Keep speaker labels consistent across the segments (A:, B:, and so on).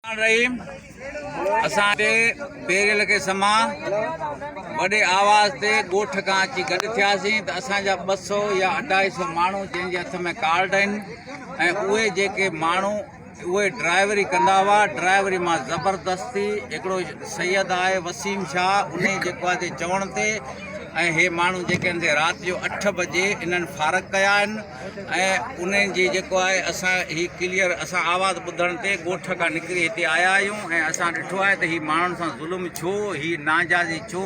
A: रहीम असांजे पेरियल के समा वॾे आवाज़ ते ॻोठ खां अची गॾु थियासीं त असांजा 200 या 250 माण्हू जंहिंजे हथ में कार्ड आहिनि ऐं उहे जेके माण्हू उहे ड्राइवरी कंदा हुआ। ड्राइवरी मां ज़बरदस्ती हिकिड़ो सैयद आहे वसीम शाह उन जेको आहे चवण ते ऐं हे माण्हू जेके आहिनि राति जो 8 बजे इन्हनि फारग कया आहिनि ऐं उन्हनि जी जेको आहे असां ही क्लियर असां आवाज़ ॿुधण ते ॻोठ खां निकिरी हिते आया आहियूं ऐं असां ॾिठो आहे त हीअ माण्हुनि सां ज़ुल्म छो, ही नाजाइज़ी छो,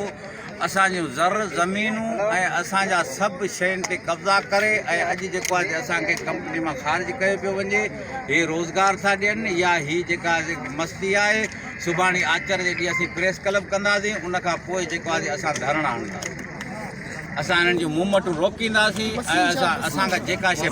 A: असांजूं ज़र ज़मीनूं ऐं असांजा सभु शयुनि ते कब्ज़ा करे ऐं अॼु जेको आहे असांखे कंपनी मां ख़ारिज कयो पियो वञे। हे रोज़गार था ॾियनि या ही जेका मस्ती आहे। सुभाणे आचर जे ॾींहुं असीं प्रेस क्लब कंदासीं, उनखां पोइ जेको आहे असां धरणा हणंदासीं। असां हिननि जूं मूवमेंटूं रोकींदासीं ऐं असांखां जेका शइ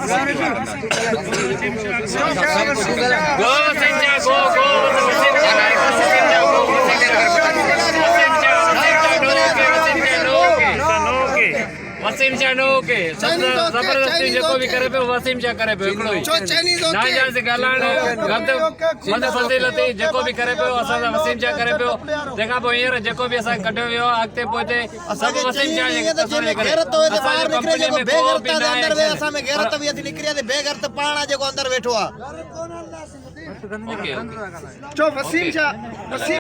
B: वसीम शाह नो के जबरदस्ती जेको भी करे पियो वसीम शाह करे पियो हिकिड़ो ई नाजाइज़ ॻाल्हाइण गलत मद फज़ीलती जेको भी करे पियो असां वसीम शाह करे पियो। तंहिंखां पोइ हींअर जेको भी असां कढियो वियो अॻिते पोइते सभु वसीम शाह जे तस्वीर करे असांजे कंपनी में को बि न आहे।
C: असां में गैरत बि अची निकिरी आहे बेगैरत पाण जेको अंदर वेठो आहे।
B: ओके
C: चो वसीम शाह